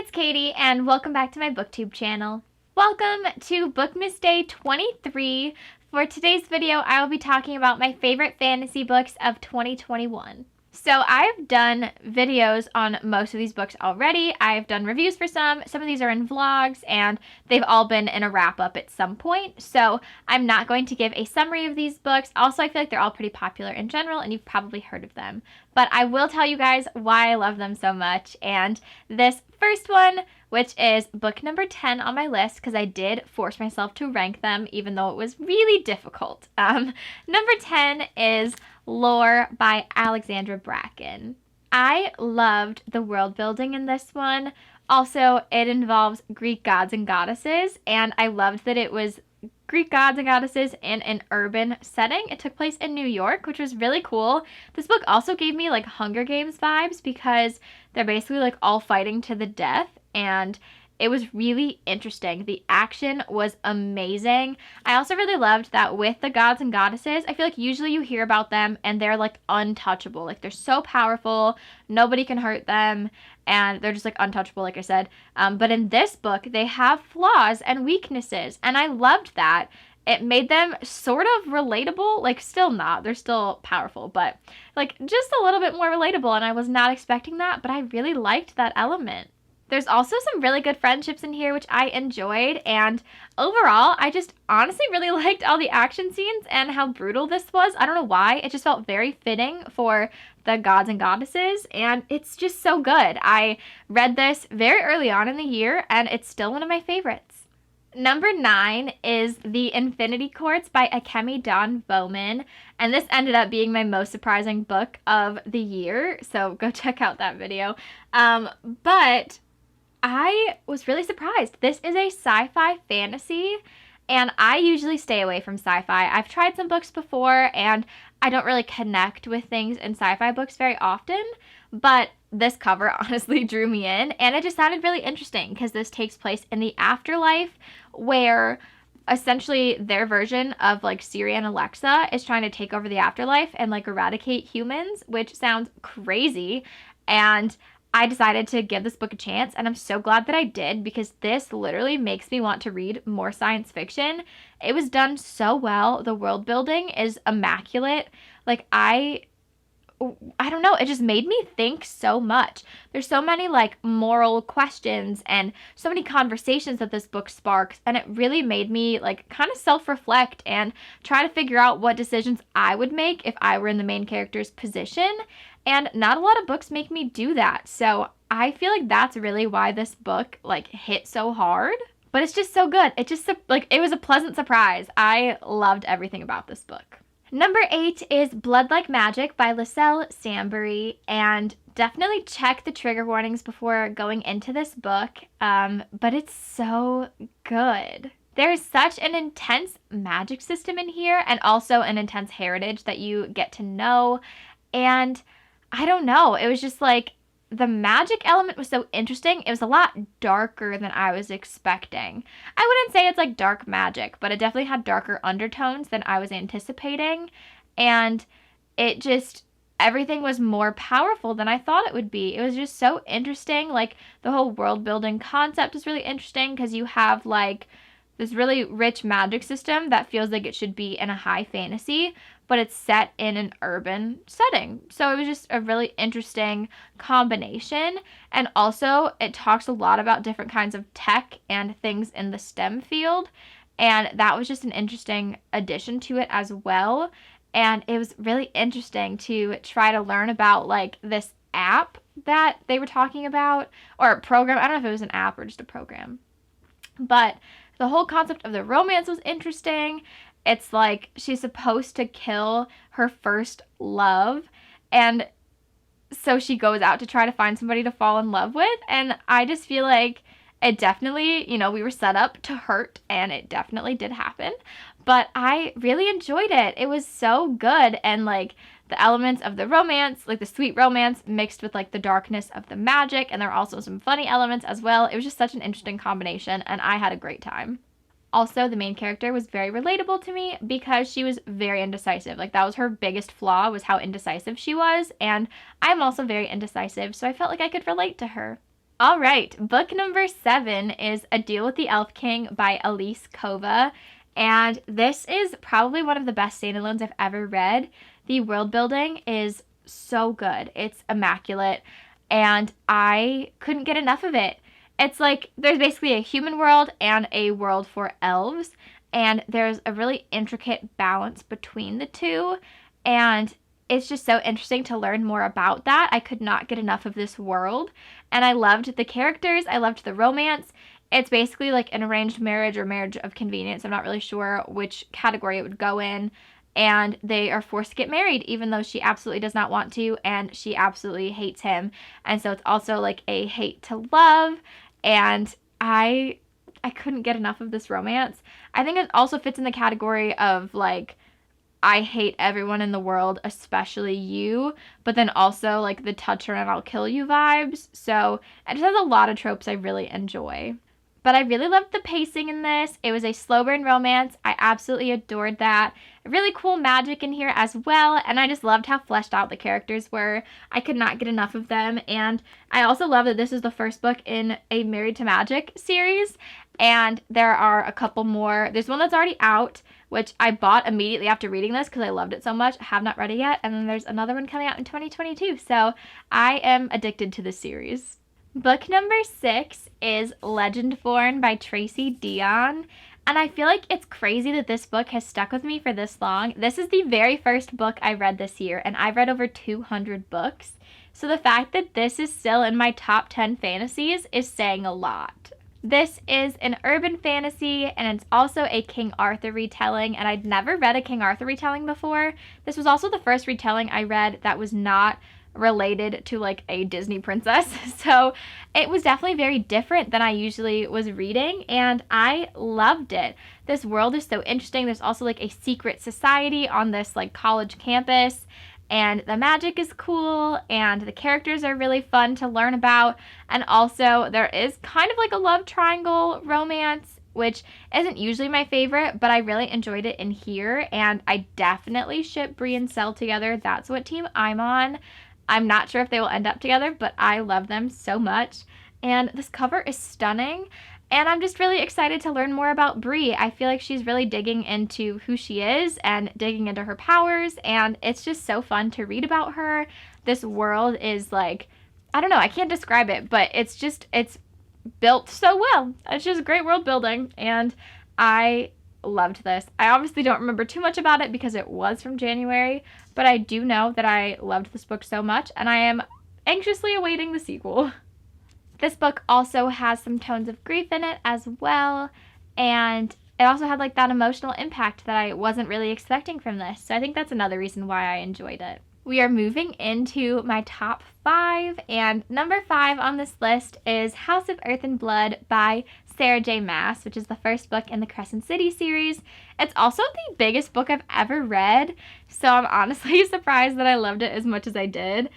it's Katie, and welcome back to my booktube channel. Welcome to Bookmas Day 23. For today's video, I will be talking about my favorite fantasy books of 2021. So I've done videos on most of these books already. I've done reviews for some of these are in vlogs, and they've all been in a wrap-up at some point. So I'm not going to give a summary of these books. Also, I feel like they're all pretty popular in general, and you've probably heard of them. But I will tell you guys why I love them so much. And this first one, which is book number 10 on my list, because I did force myself to rank them, even though it was really difficult. Number 10 is Lore by Alexandra Bracken. I loved the world building in this one. Also, it involves Greek gods and goddesses, and I loved that it was Greek gods and goddesses in an urban setting. It took place in New York, which was really cool. This book also gave me like Hunger Games vibes because they're basically like all fighting to the death, and it was really interesting. The action was amazing. I also really loved that with the gods and goddesses, I feel like usually you hear about them and they're like untouchable. Like they're so powerful, nobody can hurt them, and they're just like untouchable, like I said. But in this book, they have flaws and weaknesses, and I loved that. It made them sort of relatable, like still not, they're still powerful, but like just a little bit more relatable, and I was not expecting that, but I really liked that element. There's also some really good friendships in here, which I enjoyed, and overall, I just honestly really liked all the action scenes and how brutal this was. I don't know why, it just felt very fitting for the gods and goddesses, and it's just so good. I read this very early on in the year, and it's still one of my favorites. Number 9 is The Infinity Chords by Akemi Dawn Bowman, and this ended up being my most surprising book of the year, so go check out that video. But I was really surprised. This is a sci-fi fantasy, and I usually stay away from sci-fi. I've tried some books before, and I don't really connect with things in sci-fi books very often, but this cover honestly drew me in, and it just sounded really interesting because this takes place in the afterlife, where essentially their version of like Siri and Alexa is trying to take over the afterlife and like eradicate humans, which sounds crazy. And I decided to give this book a chance, and I'm so glad that I did because this literally makes me want to read more science fiction. It was done so well. The world building is immaculate. Like I don't know, it just made me think so much. There's so many like moral questions and so many conversations that this book sparks, and it really made me like kind of self-reflect and try to figure out what decisions I would make if I were in the main character's position. And not a lot of books make me do that. So I feel like that's really why this book like hit so hard. But it's just so good. It just like it was a pleasant surprise. I loved everything about this book. Number 8 is Blood Like Magic by Lascelle Sambury, and definitely check the trigger warnings before going into this book, but it's so good. There is such an intense magic system in here, and also an intense heritage that you get to know, and I don't know, it was just like the magic element was so interesting. It was a lot darker than I was expecting. I wouldn't say it's like dark magic, but it definitely had darker undertones than I was anticipating. And it just, everything was more powerful than I thought it would be. It was just so interesting. Like the whole world building concept is really interesting because you have like this really rich magic system that feels like it should be in a high fantasy, but it's set in an urban setting. So it was just a really interesting combination. And also it talks a lot about different kinds of tech and things in the STEM field. And that was just an interesting addition to it as well. And it was really interesting to try to learn about like this app that they were talking about, or a program. I don't know if it was an app or just a program. But the whole concept of the romance was interesting. It's like she's supposed to kill her first love, and so she goes out to try to find somebody to fall in love with, and I just feel like it definitely, you know, we were set up to hurt, and it definitely did happen, but I really enjoyed it. It was so good, and like the elements of the romance, like the sweet romance mixed with like the darkness of the magic, and there are also some funny elements as well. It was just such an interesting combination, and I had a great time. Also, the main character was very relatable to me because she was very indecisive. Like, that was her biggest flaw, was how indecisive she was, and I'm also very indecisive, so I felt like I could relate to her. All right, book number 7 is A Deal with the Elf King by Elise Kova. And this is probably one of the best standalones I've ever read. The world building is so good. It's immaculate. And I couldn't get enough of it. It's like there's basically a human world and a world for elves. And there's a really intricate balance between the two. And it's just so interesting to learn more about that. I could not get enough of this world. And I loved the characters. I loved the romance. It's basically like an arranged marriage or marriage of convenience. I'm not really sure which category it would go in. And they are forced to get married, even though she absolutely does not want to, and she absolutely hates him. And so it's also like a hate to love. And I couldn't get enough of this romance. I think it also fits in the category of like, I hate everyone in the world, especially you, but then also like the touch her and I'll kill you vibes. So it just has a lot of tropes I really enjoy. But I really loved the pacing in this. It was a slow burn romance. I absolutely adored that. Really cool magic in here as well. And I just loved how fleshed out the characters were. I could not get enough of them. And I also love that this is the first book in a Married to Magic series. And there are a couple more. There's one that's already out, which I bought immediately after reading this because I loved it so much. I have not read it yet. And then there's another one coming out in 2022. So I am addicted to this series. Book number 6 is Legendborn by Tracy Deonn. And I feel like it's crazy that this book has stuck with me for this long. This is the very first book I read this year, and I've read over 200 books. So the fact that this is still in my top 10 fantasies is saying a lot. This is an urban fantasy, and it's also a King Arthur retelling, and I'd never read a King Arthur retelling before. This was also the first retelling I read that was not related to like a Disney princess. So it was definitely very different than I usually was reading, and I loved it. This world is so interesting. There's also like a secret society on this like college campus, and the magic is cool, and the characters are really fun to learn about. And also there is kind of like a love triangle romance, which isn't usually my favorite, but I really enjoyed it in here, and I definitely ship Bree and Cell together. That's what team I'm on. I'm not sure if they will end up together, but I love them so much. And this cover is stunning. And I'm just really excited to learn more about Bree. I feel like she's really digging into who she is and digging into her powers. And it's just so fun to read about her. This world is like, I don't know, I can't describe it, but it's built so well. It's just great world building. And I loved this. I obviously don't remember too much about it because it was from January, but I do know that I loved this book so much, and I am anxiously awaiting the sequel. This book also has some tones of grief in it as well, and it also had like that emotional impact that I wasn't really expecting from this, so I think that's another reason why I enjoyed it. We are moving into my top 5, and number 5 on this list is House of Earth and Blood by Sarah J. Maas, which is the first book in the Crescent City series. It's also the biggest book I've ever read, so I'm honestly surprised that I loved it as much as I did.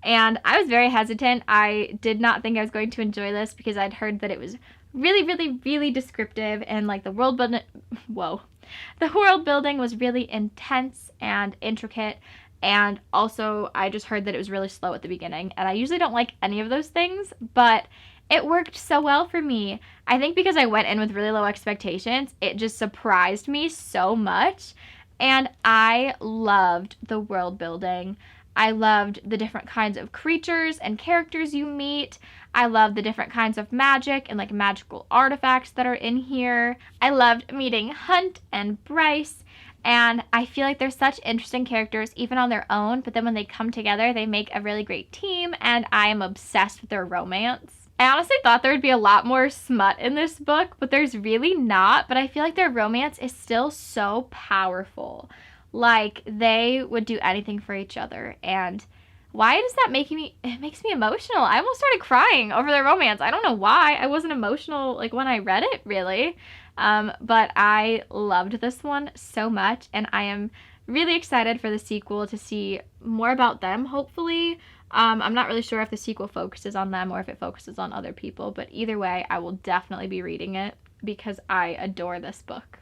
And I was very hesitant. I did not think I was going to enjoy this because I'd heard that it was really, really, really descriptive, and like the world building, the world building was really intense and intricate. And also, I just heard that it was really slow at the beginning. And I usually don't like any of those things, but it worked so well for me. I think because I went in with really low expectations, it just surprised me so much. And I loved the world building. I loved the different kinds of creatures and characters you meet. I love the different kinds of magic and like magical artifacts that are in here. I loved meeting Hunt and Bryce. And I feel like they're such interesting characters even on their own, but then when they come together, they make a really great team, and I am obsessed with their romance. I honestly thought there would be a lot more smut in this book, but there's really not, but I feel like their romance is still so powerful. Like, they would do anything for each other, and why does that make me, it makes me emotional. I almost started crying over their romance. I don't know why. I wasn't emotional like when I read it, really. But I loved this one so much, and I am really excited for the sequel to see more about them, hopefully. I'm not really sure if the sequel focuses on them or if it focuses on other people, but either way, I will definitely be reading it because I adore this book.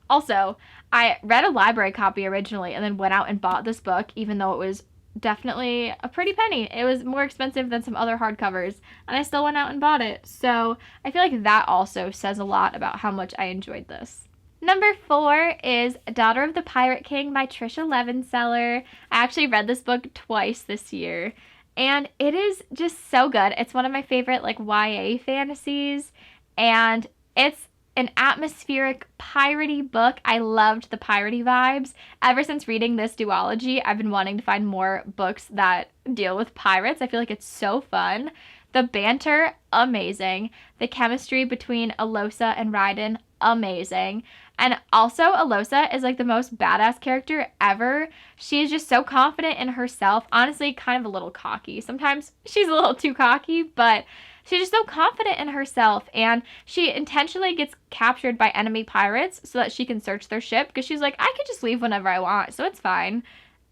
Also, I read a library copy originally and then went out and bought this book, even though it was definitely a pretty penny. It was more expensive than some other hardcovers, and I still went out and bought it. So I feel like that also says a lot about how much I enjoyed this. Number 4 is Daughter of the Pirate King by Trisha Levenseller. I actually read this book twice this year, and it is just so good. It's one of my favorite like YA fantasies, and it's an atmospheric piratey book. I loved the piratey vibes. Ever since reading this duology, I've been wanting to find more books that deal with pirates. I feel like it's so fun. The banter, amazing. The chemistry between Alosa and Raiden, amazing. And also, Alosa is like the most badass character ever. She is just so confident in herself. Honestly, kind of a little cocky. Sometimes she's a little too cocky, but she's just so confident in herself. And she intentionally gets captured by enemy pirates so that she can search their ship, because she's like, I could just leave whenever I want, so it's fine.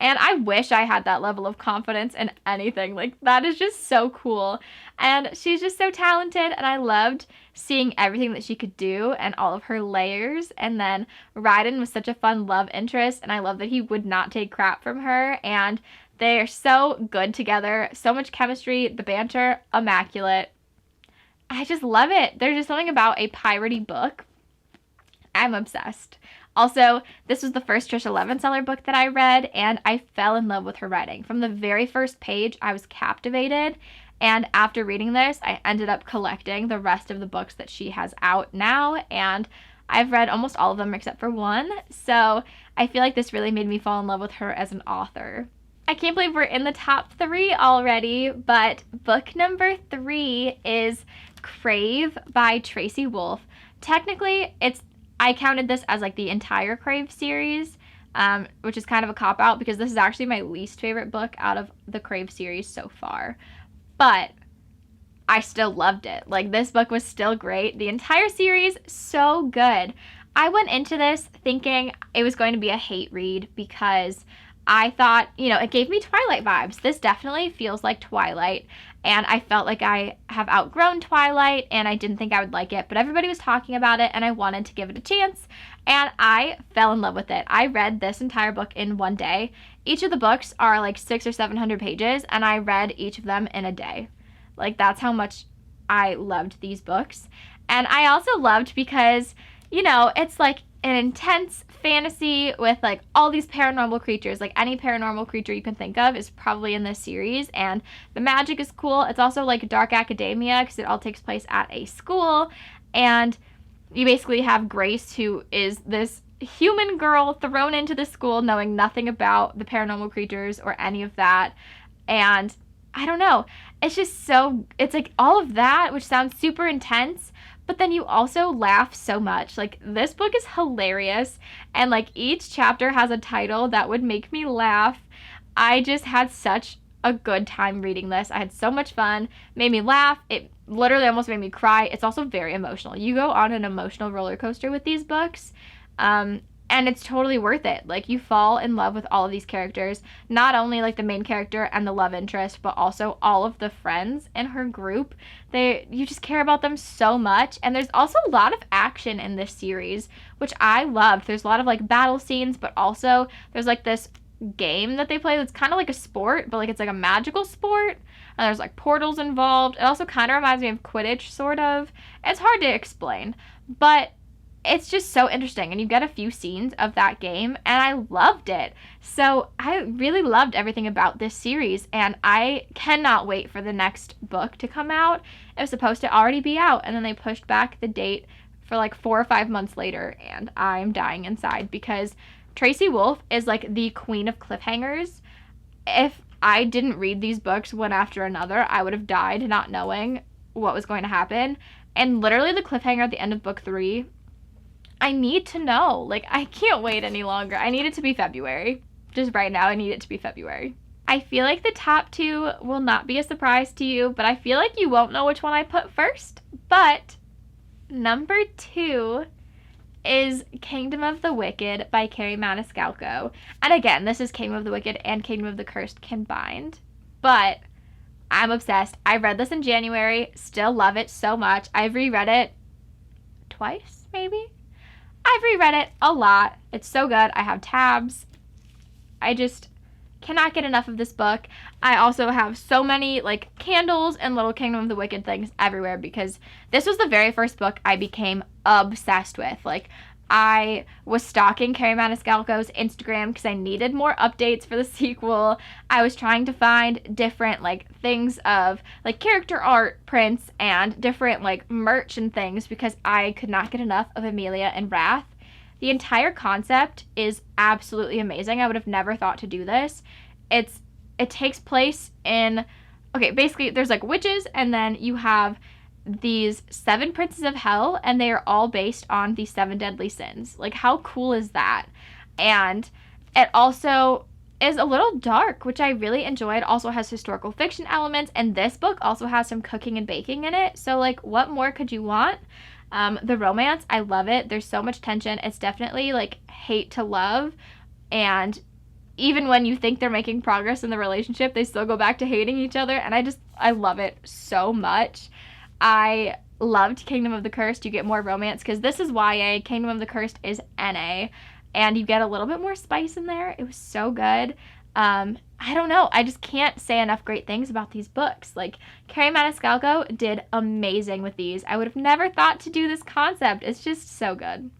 And I wish I had that level of confidence in anything. Like, that is just so cool. And she's just so talented, and I loved seeing everything that she could do and all of her layers. And then Raiden was such a fun love interest, and I love that he would not take crap from her. And they are so good together. So much chemistry. The banter, immaculate. I just love it. There's just something about a piratey book. I'm obsessed. Also, this was the first Trisha Levenseller book that I read, and I fell in love with her writing. From the very first page, I was captivated, and after reading this, I ended up collecting the rest of the books that she has out now, and I've read almost all of them except for one, so I feel like this really made me fall in love with her as an author. I can't believe we're in the top 3 already, but book number 3 is Crave by Tracy Wolff. Technically, I counted this as like the entire Crave series, which is kind of a cop-out because this is actually my least favorite book out of the Crave series so far. But I still loved it. Like, this book was still great. The entire series, so good. I went into this thinking it was going to be a hate read because I thought, it gave me Twilight vibes. This definitely feels like Twilight, and I felt like I have outgrown Twilight, and I didn't think I would like it, but everybody was talking about it, and I wanted to give it a chance, and I fell in love with it. I read this entire book in one day. Each of the books are like 600 or 700 pages, and I read each of them in a day. Like, that's how much I loved these books. And I also loved because, it's like an intense fantasy with like all these paranormal creatures. Like, any paranormal creature you can think of is probably in this series, and the magic is cool. It's also like dark academia because it all takes place at a school, and you basically have Grace, who is this human girl thrown into the school knowing nothing about the paranormal creatures or any of that. And I don't know, it's like all of that, which sounds super intense, but then you also laugh so much. Like, this book is hilarious, and like each chapter has a title that would make me laugh. I just had such a good time reading this. I had so much fun, made me laugh. It literally almost made me cry. It's also very emotional. You go on an emotional roller coaster with these books, and it's totally worth it. Like, you fall in love with all of these characters, not only like the main character and the love interest, but also all of the friends in her group. You just care about them so much. And there's also a lot of action in this series, which I loved. There's a lot of like battle scenes, but also there's like this game that they play that's kind of like a sport, but like it's like a magical sport, and there's like portals involved. It also kind of reminds me of Quidditch, sort of. It's hard to explain, but it's just so interesting, and you get a few scenes of that game, and I loved it. So I really loved everything about this series, and I cannot wait for the next book to come out. It was supposed to already be out, and then they pushed back the date for like 4 or 5 months later, and I'm dying inside because Tracy Wolff is like the queen of cliffhangers. If I didn't read these books one after another, I would have died not knowing what was going to happen. And literally the cliffhanger at the end of book 3, I need to know. Like, I can't wait any longer. I need it to be February. Just right now, I need it to be February. I feel like the top 2 will not be a surprise to you, but I feel like you won't know which one I put first. But number 2 is Kingdom of the Wicked by Carrie Maniscalco. And again, this is Kingdom of the Wicked and Kingdom of the Cursed combined. But I'm obsessed. I read this in January, still love it so much. I've reread it twice, maybe? I've reread it a lot. It's so good. I have tabs. Cannot get enough of this book. I also have so many like candles and little Kingdom of the Wicked things everywhere because this was the very first book I became obsessed with. Like, I was stalking Carrie Maniscalco's Instagram because I needed more updates for the sequel. I was trying to find different like things of like character art prints and different like merch and things because I could not get enough of Amelia and Wrath. The entire concept is absolutely amazing. I would have never thought to do this. It takes place in, okay, basically there's like witches and then you have these 7 princes of hell and they are all based on the 7 deadly sins. Like, how cool is that? And it also is a little dark, which I really enjoyed. Also has historical fiction elements, and this book also has some cooking and baking in it. So like, what more could you want? The romance, I love it. There's so much tension. It's definitely like hate to love, and even when you think they're making progress in the relationship, they still go back to hating each other, and I love it so much. I loved Kingdom of the Cursed. You get more romance because this is YA. Kingdom of the Cursed is NA, and you get a little bit more spice in there. It was so good. I don't know. I just can't say enough great things about these books. Like, Carrie Maniscalco did amazing with these. I would have never thought to do this concept. It's just so good.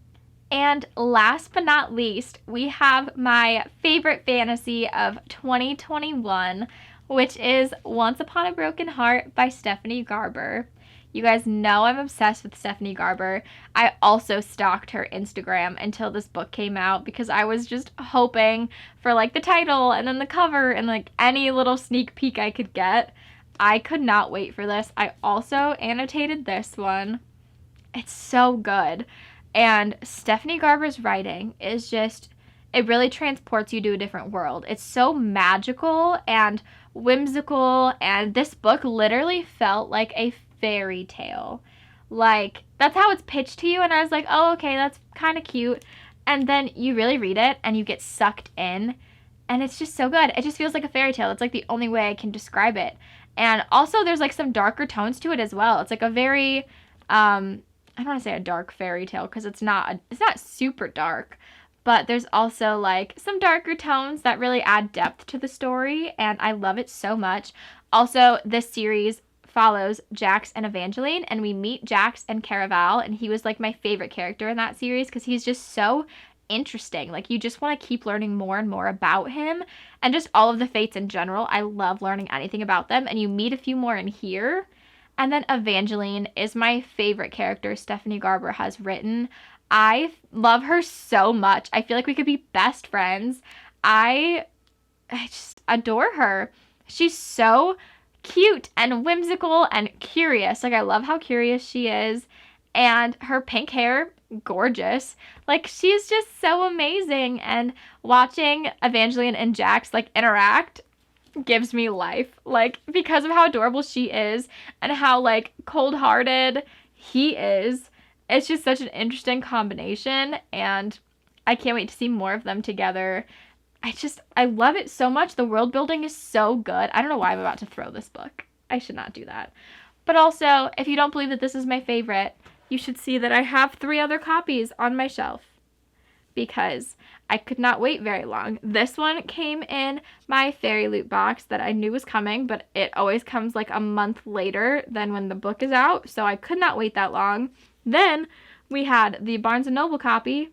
And last but not least, we have my favorite fantasy of 2021, which is Once Upon a Broken Heart by Stephanie Garber. You guys know I'm obsessed with Stephanie Garber. I also stalked her Instagram until this book came out because I was just hoping for like the title and then the cover and like any little sneak peek I could get. I could not wait for this. I also annotated this one. It's so good. And Stephanie Garber's writing is just, it really transports you to a different world. It's so magical and whimsical, and this book literally felt like a fairy tale. Like, that's how it's pitched to you, and I was like, oh, okay, that's kind of cute. And then you really read it and you get sucked in, and it's just so good. It just feels like a fairy tale. It's like the only way I can describe it. And also there's like some darker tones to it as well. It's like a very I don't want to say a dark fairy tale because it's not super dark, but there's also like some darker tones that really add depth to the story, and I love it so much. Also, this series follows Jax and Evangeline, and we meet Jax and Caraval, and he was like my favorite character in that series because he's just so interesting. Like, you just want to keep learning more and more about him, and just all of the fates in general. I love learning anything about them, and you meet a few more in here. And then Evangeline is my favorite character Stephanie Garber has written. I love her so much. I feel like we could be best friends. I just adore her. She's so cute and whimsical and curious. Like, I love how curious she is. And her pink hair, gorgeous. Like, she's just so amazing. And watching Evangeline and Jax like interact gives me life. Like, because of how adorable she is and how like cold-hearted he is. It's just such an interesting combination, and I can't wait to see more of them together. I love it so much. The world building is so good. I don't know why I'm about to throw this book. I should not do that. But also, if you don't believe that this is my favorite, you should see that I have 3 other copies on my shelf because I could not wait very long. This one came in my fairy loot box that I knew was coming, but it always comes like a month later than when the book is out, so I could not wait that long. Then we had the Barnes & Noble copy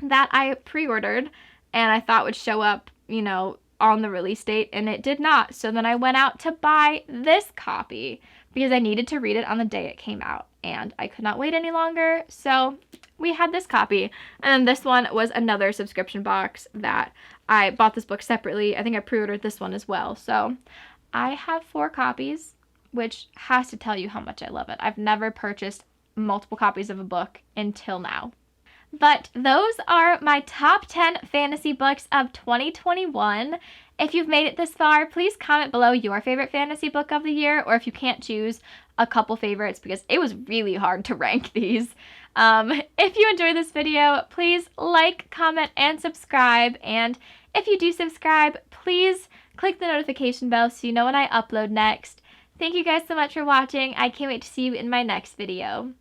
that I pre-ordered and I thought would show up, you know, on the release date, and it did not. So then I went out to buy this copy because I needed to read it on the day it came out, and I could not wait any longer, so we had this copy. And then this one was another subscription box that I bought this book separately. I think I pre-ordered this one as well. So I have 4 copies, which has to tell you how much I love it. I've never purchased multiple copies of a book until now. But those are my top 10 fantasy books of 2021. If you've made it this far, please comment below your favorite fantasy book of the year, or if you can't choose, a couple favorites, because it was really hard to rank these. If you enjoyed this video, please like, comment, and subscribe. And if you do subscribe, please click the notification bell so you know when I upload next. Thank you guys so much for watching. I can't wait to see you in my next video.